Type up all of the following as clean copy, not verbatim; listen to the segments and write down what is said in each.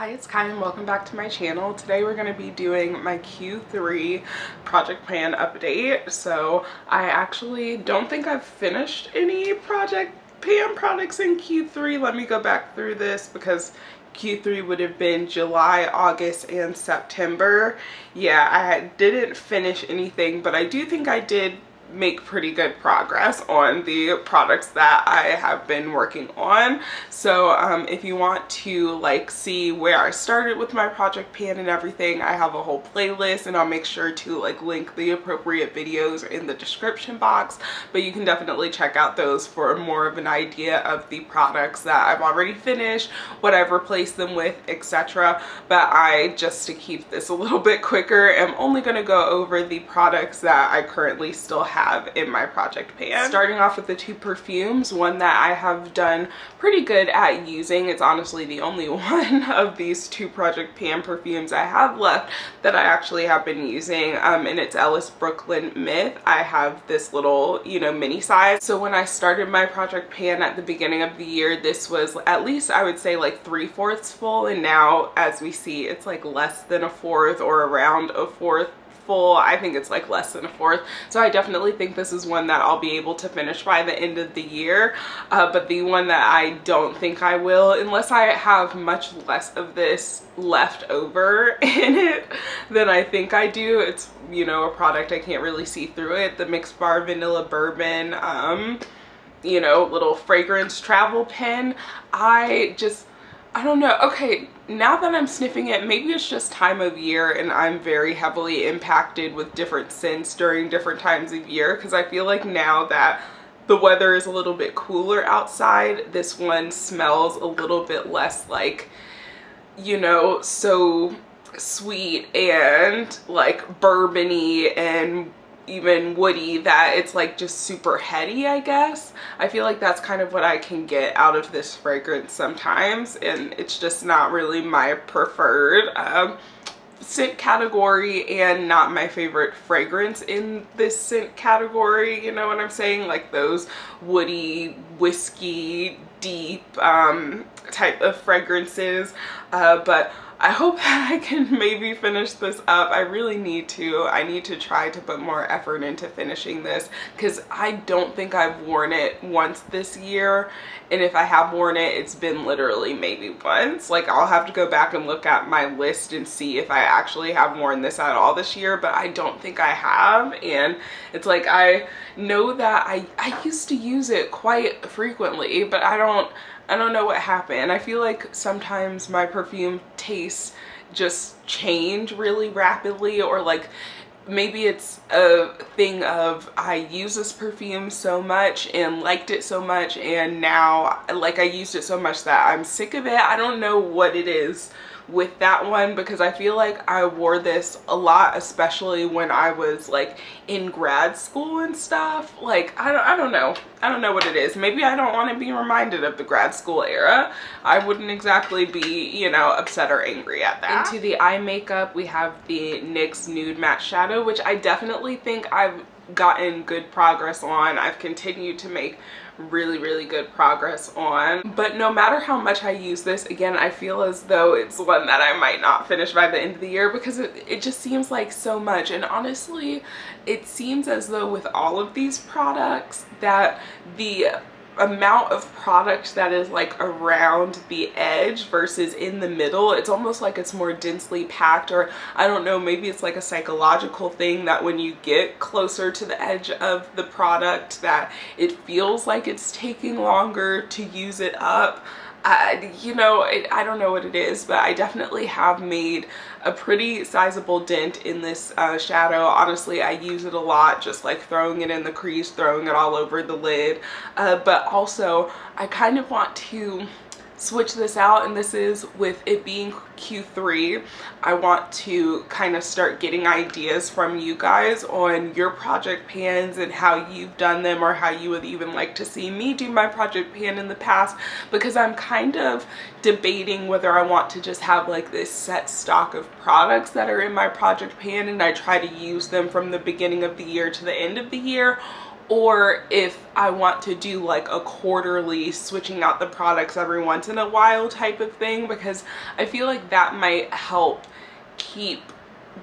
Hi, it's Kai and welcome back to my channel. Today we're going to be doing my Q3 project plan update. So I actually don't think I've finished any project pan products in Q3. Let me go back through this because Q3 would have been July, August, and September. Yeah, I didn't finish anything, but I do think I did make pretty good progress on the products that I have been working on. So if you want to like see where I started with my project pan and everything, I have a whole playlist and I'll make sure to like link the appropriate videos in the description box, but you can definitely check out those for more of an idea of the products that I've already finished, what I've replaced them with, etc. But I, just to keep this a little bit quicker, am only going to go over the products that I currently still have in my project pan. Starting off with the two perfumes, one that I have done pretty good at using. It's honestly the only one of these two project pan perfumes I have left that I actually have been using, and it's e.l.f. Brooklyn Myth. I have this little, mini size. So when I started my project pan at the beginning of the year, this was at least, I would say, like 3/4 full, and now as we see, it's like less than a fourth or around a fourth full. I think it's like less than a fourth. So I definitely think this is one that I'll be able to finish by the end of the year. But the one that I don't think I will, unless I have much less of this left over in it than I think I do. It's, a product I can't really see through it. The MixBar Vanilla Bourbon, little fragrance travel pen. I don't know. Okay, now that I'm sniffing it, maybe it's just time of year and I'm very heavily impacted with different scents during different times of year, because I feel like now that the weather is a little bit cooler outside, this one smells a little bit less like, so sweet and like bourbon-y and even woody, that it's like just super heady, I guess. I feel like that's kind of what I can get out of this fragrance sometimes, and it's just not really my preferred scent category and not my favorite fragrance in this scent category, you know what I'm saying? Like those woody, whiskey, deep type of fragrances, but I hope that I can maybe finish this up. I really need to. I need to try to put more effort into finishing this, because I don't think I've worn it once this year, and if I have worn it, it's been literally maybe once. Like, I'll have to go back and look at my list and see if I actually have worn this at all this year, but I don't think I have. And it's like, I know that I used to use it quite frequently, but I don't know what happened. I feel like sometimes my perfume tastes just change really rapidly, or like maybe it's a thing of I use this perfume so much and liked it so much, and now like I used it so much that I'm sick of it. I don't know what it is with that one, because I feel like I wore this a lot, especially when I was like in grad school and stuff. Like I don't know what it is. Maybe I don't want to be reminded of the grad school era. I wouldn't exactly be, upset or angry at that. Into the eye makeup, we have the NYX Nude Matte Shadow, which I definitely think I've gotten good progress on. I've continued to make really good progress on, but no matter how much I use this, again, I feel as though it's one that I might not finish by the end of the year, because it just seems like so much. And honestly, it seems as though with all of these products that the amount of product that is like around the edge versus in the middle, it's almost like it's more densely packed, or I don't know, maybe it's like a psychological thing that when you get closer to the edge of the product that it feels like it's taking longer to use it up. I don't know what it is, but I definitely have made a pretty sizable dent in this shadow. Honestly, I use it a lot, just like throwing it in the crease, throwing it all over the lid, but also I kind of want to switch this out, and this is with it being Q3. I want to kind of start getting ideas from you guys on your project pans and how you've done them, or how you would even like to see me do my project pan in the past, because I'm kind of debating whether I want to just have like this set stock of products that are in my project pan and I try to use them from the beginning of the year to the end of the year, or if I want to do like a quarterly switching out the products every once in a while type of thing, because I feel like that might help keep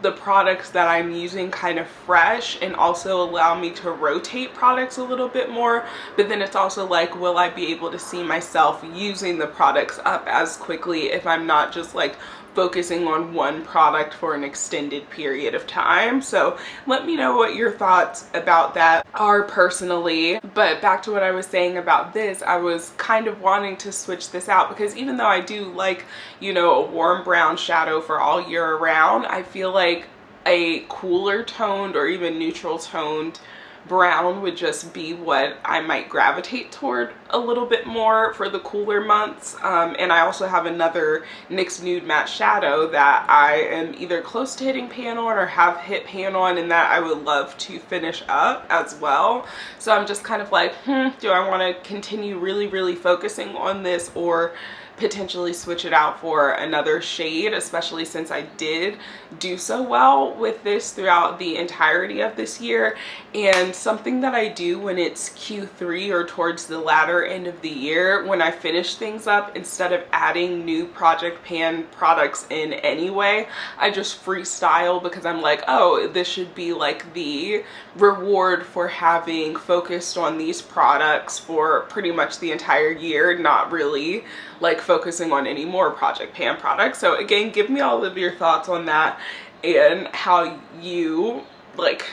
the products that I'm using kind of fresh and also allow me to rotate products a little bit more. But then it's also like, will I be able to see myself using the products up as quickly if I'm not just like focusing on one product for an extended period of time? So let me know what your thoughts about that are personally. But back to what I was saying about this, I was kind of wanting to switch this out because even though I do like, you know, a warm brown shadow for all year around, I feel like a cooler toned or even neutral toned brown would just be what I might gravitate toward a little bit more for the cooler months. And I also have another NYX Nude Matte Shadow that I am either close to hitting pan on or have hit pan on, and that I would love to finish up as well. So I'm just kind of like, do I want to continue really focusing on this or potentially switch it out for another shade, especially since I did do so well with this throughout the entirety of this year. And something that I do when it's Q3 or towards the latter end of the year, when I finish things up, instead of adding new project pan products in anyway, I just freestyle, because I'm like, oh, this should be like the reward for having focused on these products for pretty much the entire year, not really like focusing on any more project pan products. So again, give me all of your thoughts on that and how you like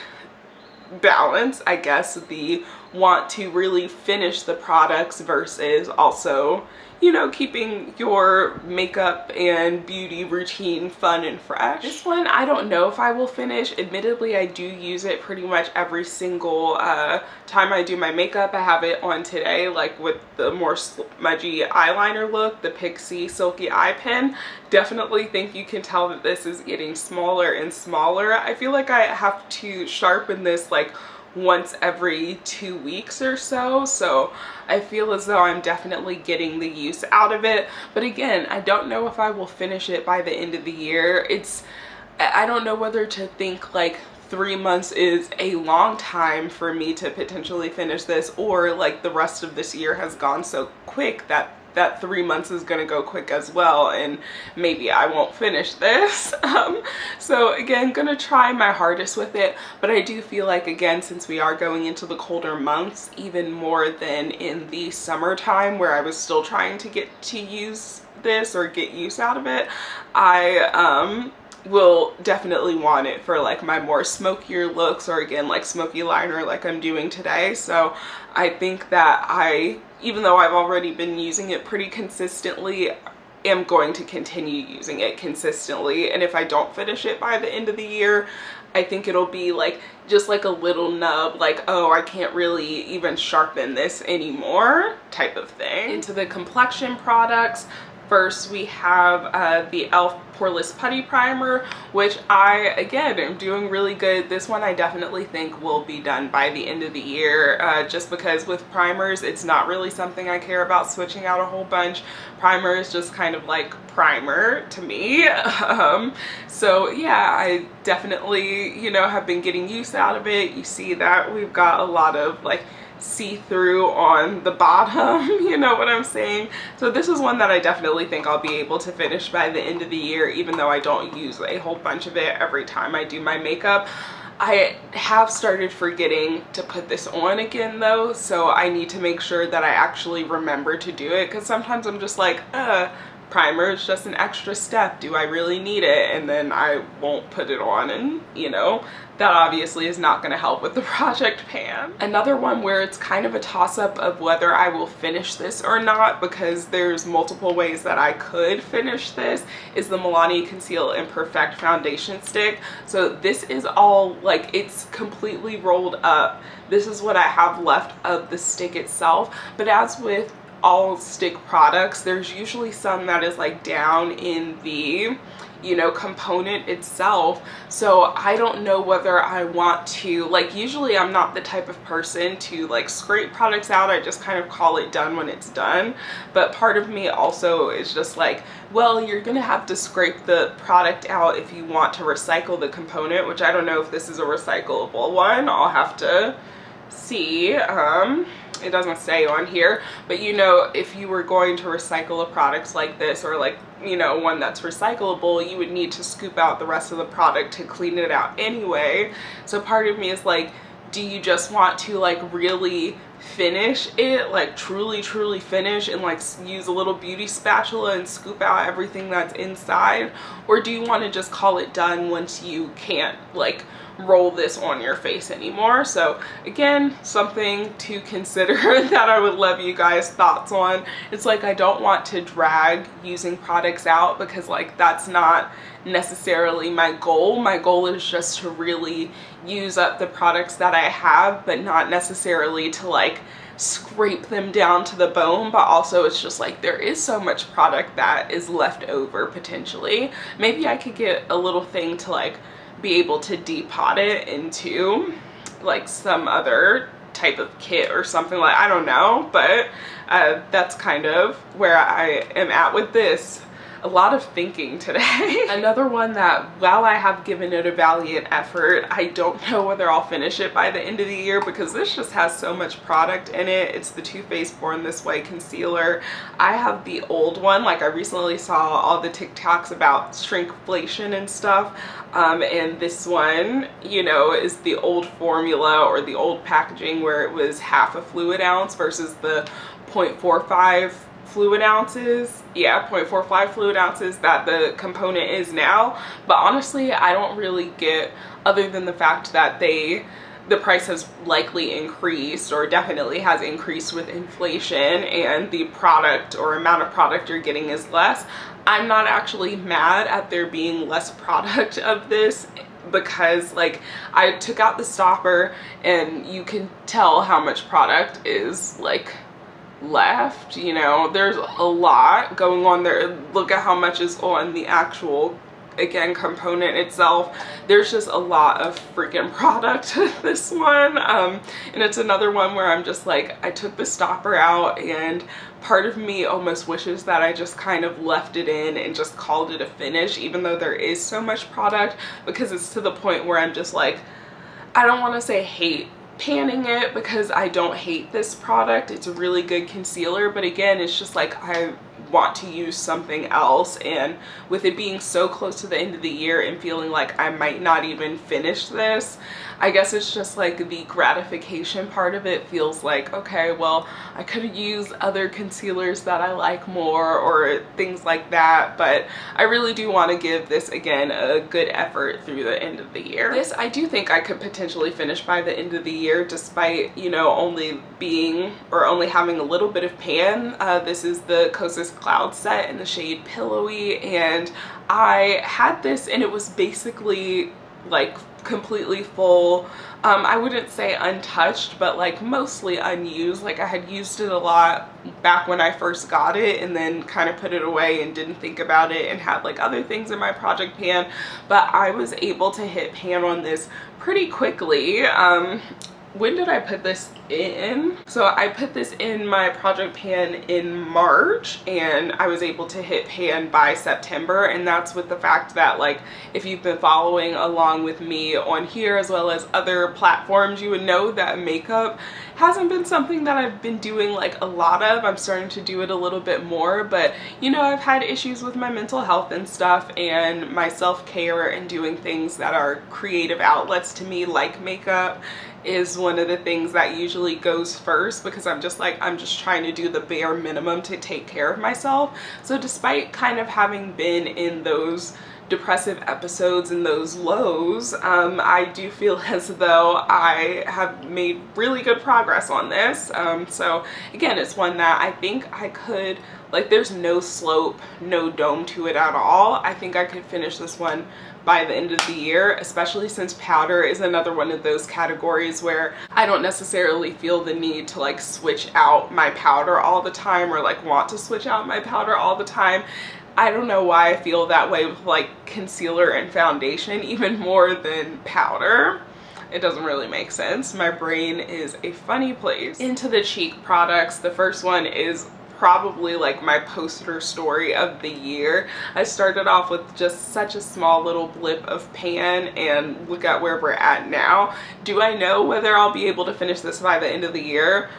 balance, I guess, the want to really finish the products versus also, you know, keeping your makeup and beauty routine fun and fresh. This one, I don't know if I will finish. Admittedly, I do use it pretty much every single time I do my makeup. I have it on today, like with the more smudgy eyeliner look, the Pixi Silky eye pen. Definitely think you can tell that this is getting smaller and smaller. I feel like I have to sharpen this like once every 2 weeks or so. So I feel as though I'm definitely getting the use out of it. But again, I don't know if I will finish it by the end of the year. I don't know whether to think like 3 months is a long time for me to potentially finish this, or like the rest of this year has gone so quick that 3 months is gonna go quick as well, and maybe I won't finish this. So again, gonna try my hardest with it, but I do feel like, again, since we are going into the colder months, even more than in the summertime where I was still trying to get to use this or get use out of it, I will definitely want it for like my more smokier looks, or again like smoky liner like I'm doing today. So I think that even though I've already been using it pretty consistently, am going to continue using it consistently. And if I don't finish it by the end of the year, I think it'll be like just like a little nub, like, oh, I can't really even sharpen this anymore type of thing. Into the complexion products, first we have the e.l.f. Poreless Putty Primer, which I, again, am doing really good. This one I definitely think will be done by the end of the year, just because with primers, it's not really something I care about switching out a whole bunch. Primer is just kind of like primer to me. So yeah, I definitely, you know, have been getting use out of it. You see that we've got a lot of like see-through on the bottom, you know what I'm saying? So this is one that I definitely think I'll be able to finish by the end of the year, even though I don't use a whole bunch of it every time I do my makeup. I have started forgetting to put this on again though, so I need to make sure that I actually remember to do it, because sometimes I'm just like, primer is just an extra step, do I really need it? And then I won't put it on, and you know, that obviously is not going to help with the project pan. Another one where it's kind of a toss-up of whether I will finish this or not, because there's multiple ways that I could finish this, is the Milani Conceal Imperfect Foundation Stick. So this is all like, it's completely rolled up. This is what I have left of the stick itself, but as with all stick products, there's usually some that is like down in the, you know, component itself. So I don't know whether I want to, like, usually I'm not the type of person to like scrape products out. I just kind of call it done when it's done. But part of me also is just like, well, you're gonna have to scrape the product out if you want to recycle the component, which I don't know if this is a recyclable one. I'll have to see, it doesn't say on here, but you know, if you were going to recycle a product like this, or like, you know, one that's recyclable, you would need to scoop out the rest of the product to clean it out anyway. So part of me is like, do you just want to like really finish it, like truly finish, and like use a little beauty spatula and scoop out everything that's inside? Or do you want to just call it done once you can't like roll this on your face anymore? So again, something to consider that I would love you guys' thoughts on. It's like, I don't want to drag using products out, because like that's not necessarily my goal. My goal is just to really use up the products that I have, but not necessarily to like scrape them down to the bone. But also it's just like, there is so much product that is left over potentially. Maybe I could get a little thing to like be able to depot it into like some other type of kit or something, like, I don't know. But that's kind of where I am at with this. A lot of thinking today. Another one that, while I have given it a valiant effort, I don't know whether I'll finish it by the end of the year, because this just has so much product in it. It's the Too Faced Born This Way concealer. I have the old one. Like, I recently saw all the TikToks about shrinkflation and stuff, and this one, you know, is the old formula or the old packaging where it was half a fluid ounce versus the 0.45 fluid ounces, yeah, 0.45 fluid ounces that the component is now. But honestly, I don't really get, other than the fact that the price has likely increased, or definitely has increased with inflation, and the product or amount of product you're getting is less. I'm not actually mad at there being less product of this, because like, I took out the stopper and you can tell how much product is like left. You know, there's a lot going on there. Look at how much is on the actual, again, component itself. There's just a lot of freaking product with this one, and it's another one where I'm just like, I took the stopper out, and part of me almost wishes that I just kind of left it in and just called it a finish, even though there is so much product, because it's to the point where I'm just like, I don't want to say hate panning it, because I don't hate this product. It's a really good concealer, but again, it's just like, I want to use something else, and with it being so close to the end of the year and feeling like I might not even finish this, I guess it's just like the gratification part of it feels like, okay, well, I could use other concealers that I like more, or things like that. But I really do want to give this, again, a good effort through the end of the year. This, I do think I could potentially finish by the end of the year, despite, you know, only having a little bit of pan. This is the Kosas Cloud set in the shade Pillowy, and I had this and it was basically like completely full. I wouldn't say untouched, but like mostly unused. Like, I had used it a lot back when I first got it, and then kind of put it away and didn't think about it, and had like other things in my project pan. But I was able to hit pan on this pretty quickly. When did I put this in? So I put this in my project pan in March, and I was able to hit pan by September. And that's with the fact that, like, if you've been following along with me on here as well as other platforms, you would know that makeup hasn't been something that I've been doing like a lot of. I'm starting to do it a little bit more, but you know, I've had issues with my mental health and stuff, and my self-care and doing things that are creative outlets to me, like makeup, is one of the things that usually goes first, because I'm just like, I'm just trying to do the bare minimum to take care of myself. So despite kind of having been in those depressive episodes and those lows, I do feel as though I have made really good progress on this. So again, it's one that I think I could, like, there's no slope, no dome to it at all. I think I could finish this one by the end of the year, especially since powder is another one of those categories where I don't necessarily feel the need to like switch out my powder all the time, or like want to switch out my powder all the time. I don't know why I feel that way with like concealer and foundation even more than powder. It doesn't really make sense. My brain is a funny place. Into the cheek products, the first one is probably like my poster story of the year. I started off with just such a small little blip of pan, and look at where we're at now. Do I know whether I'll be able to finish this by the end of the year?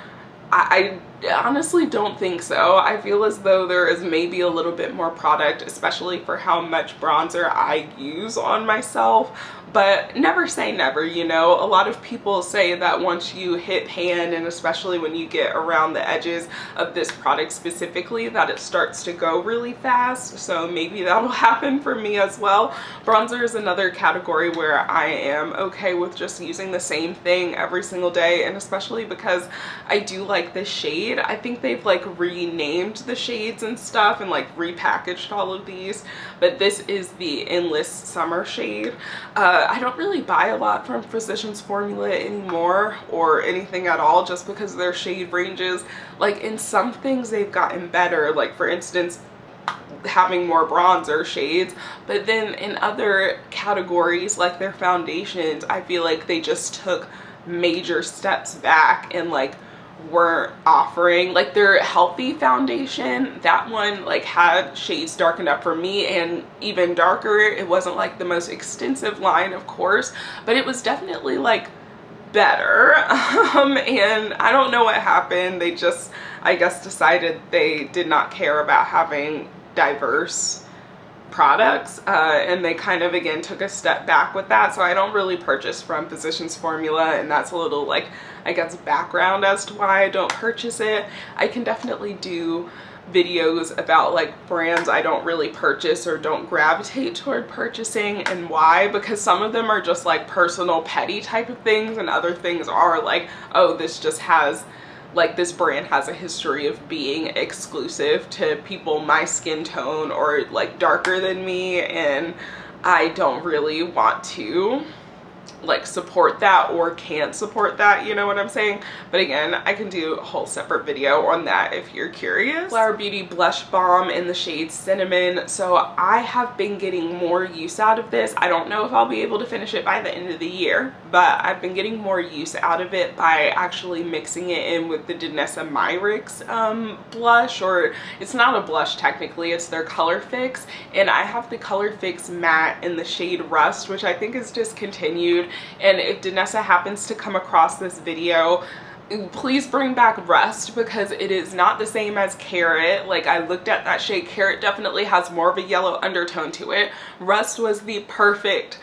I honestly don't think so. I feel as though there is maybe a little bit more product, especially for how much bronzer I use on myself, but never say never, you know. A lot of people say that once you hit pan, and especially when you get around the edges of this product specifically, that it starts to go really fast, so maybe that'll happen for me as well. Bronzer is another category where I am okay with just using the same thing every single day, and especially because I do like this shade. I think they've like renamed the shades and stuff and like repackaged all of these, but this is the Endless Summer shade. I don't really buy a lot from Physicians Formula anymore, or anything at all, just because their shade ranges, like in some things they've gotten better, like for instance having more bronzer shades, but then in other categories like their foundations, I feel like they just took major steps back and like weren't offering like their healthy foundation. That one like had shades darkened up for me and even darker. It wasn't like the most extensive line, of course, but it was definitely like better. And I don't know what happened. They just, I guess, decided they did not care about having diverse products, and they kind of again took a step back with that. So I don't really purchase from Physicians Formula, and that's a little like, I guess, background as to why I don't purchase it. I can definitely do videos about like brands I don't really purchase or don't gravitate toward purchasing, and why, because some of them are just like personal petty type of things, and other things are like, oh, this just has, like, this brand has a history of being exclusive to people my skin tone or like darker than me, and I don't really want to like support that or can't support that, you know what I'm saying? But again, I can do a whole separate video on that if you're curious. Flower Beauty Blush Balm in the shade Cinnamon. So I have been getting more use out of this. I don't know if I'll be able to finish it by the end of the year, but I've been getting more use out of it by actually mixing it in with the Danessa Myricks blush, or it's not a blush technically, it's their Color Fix, and I have the Color Fix matte in the shade Rust, which I think is discontinued. And if Danessa happens to come across this video, please bring back Rust, because it is not the same as Carrot. Like, I looked at that shade. Carrot definitely has more of a yellow undertone to it. Rust was the perfect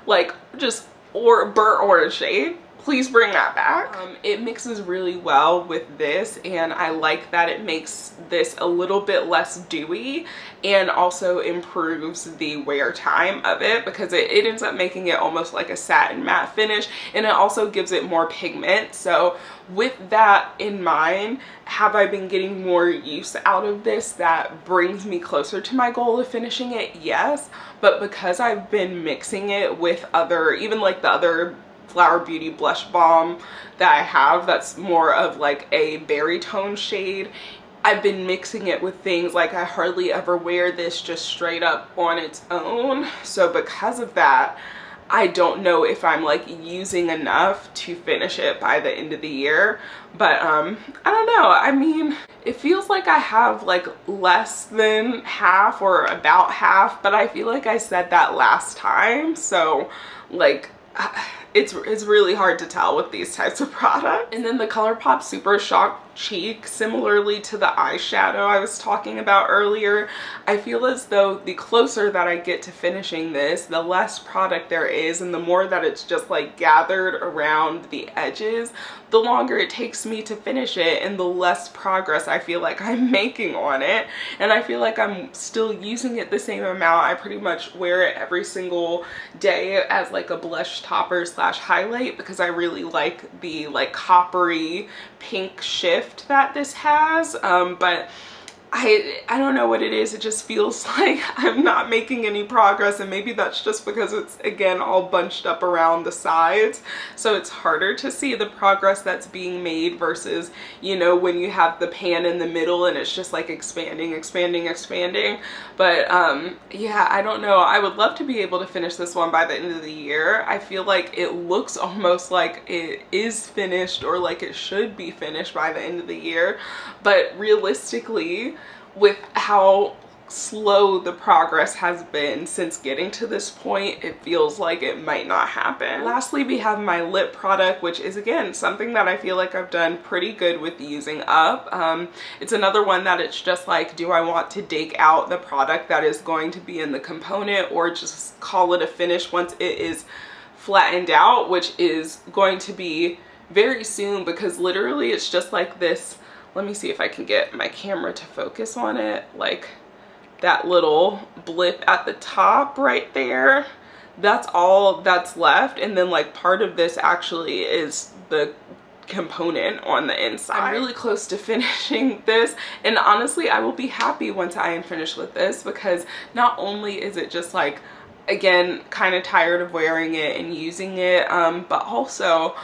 like just burnt orange shade. Please bring that back. It mixes really well with this, and I like that it makes this a little bit less dewy and also improves the wear time of it, because it ends up making it almost like a satin matte finish, and it also gives it more pigment. So with that in mind, have I been getting more use out of this that brings me closer to my goal of finishing it? Yes, but because I've been mixing it with other, even like the other Flower Beauty blush balm that I have that's more of like a berry tone shade, I've been mixing it with things like I hardly ever wear this just straight up on its own. So because of that, I don't know if I'm like using enough to finish it by the end of the year. But I don't know. I mean, it feels like I have like less than half or about half, but I feel like I said that last time. So like, it's really hard to tell with these types of products. And then the Colourpop Super Shock Cheek, similarly to the eyeshadow I was talking about earlier, I feel as though the closer that I get to finishing this, the less product there is, and the more that it's just like gathered around the edges, the longer it takes me to finish it, and the less progress I feel like I'm making on it. And I feel like I'm still using it the same amount. I pretty much wear it every single day as like a blush topper slash highlight, because I really like the like coppery pink shift that this has. But I don't know what it is. It just feels like I'm not making any progress, and maybe that's just because it's, again, all bunched up around the sides. So it's harder to see the progress that's being made versus, you know, when you have the pan in the middle and it's just like expanding, expanding, expanding. But yeah, I don't know. I would love to be able to finish this one by the end of the year. I feel like it looks almost like it is finished, or like it should be finished by the end of the year. But realistically, with how slow the progress has been since getting to this point, it feels like it might not happen. Lastly, we have my lip product, which is, again, something that I feel like I've done pretty good with using up. It's another one that it's just like, do I want to dig out the product that is going to be in the component, or just call it a finish once it is flattened out, which is going to be very soon, because literally it's just like this. Let me see if I can get my camera to focus on it. Like that little blip at the top right there. That's all that's left. And then like part of this actually is the component on the inside. I'm really close to finishing this, and honestly I will be happy once I am finished with this, because not only is it just like, again, kind of tired of wearing it and using it, but also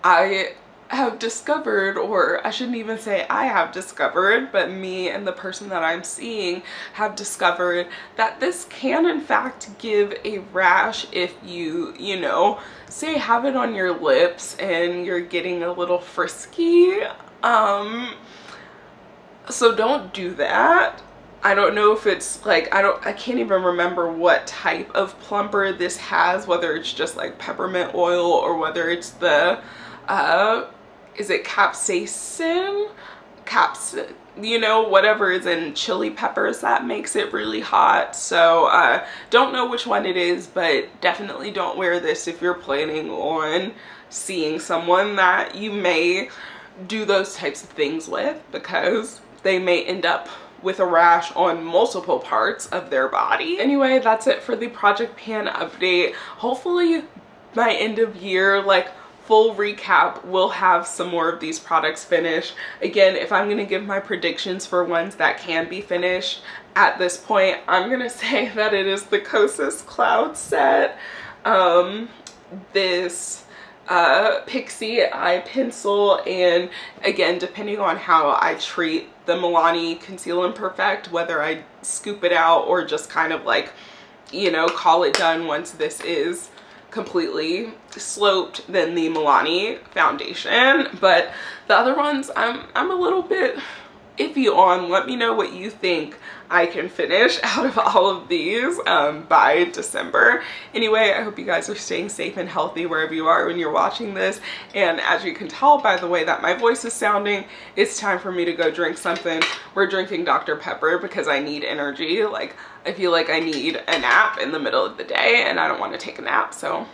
I have discovered, or I shouldn't even say I have discovered, but me and the person that I'm seeing have discovered that this can in fact give a rash if you know, say have it on your lips and you're getting a little frisky. So don't do that. I don't know if it's like, I can't even remember what type of plumper this has, whether it's just like peppermint oil or whether it's the is it capsaicin? You know, whatever is in chili peppers that makes it really hot. So don't know which one it is, but definitely don't wear this if you're planning on seeing someone that you may do those types of things with, because they may end up with a rash on multiple parts of their body. Anyway, that's it for the Project Pan update. Hopefully by end of year, like, full recap, we'll have some more of these products finished. Again, if I'm gonna give my predictions for ones that can be finished at this point, I'm gonna say that it is the Kosas Cloud set, this Pixi eye pencil, and again, depending on how I treat the Milani Conceal and Perfect, whether I scoop it out or just kind of like, you know, call it done once this is completely sloped, then the Milani foundation. But the other ones I'm a little bit iffy on. Let me know what you think I can finish out of all of these by December. Anyway, I hope you guys are staying safe and healthy wherever you are when you're watching this. And as you can tell by the way that my voice is sounding, it's time for me to go drink something. We're drinking Dr. Pepper because I need energy. Like, I feel like I need a nap in the middle of the day and I don't want to take a nap, so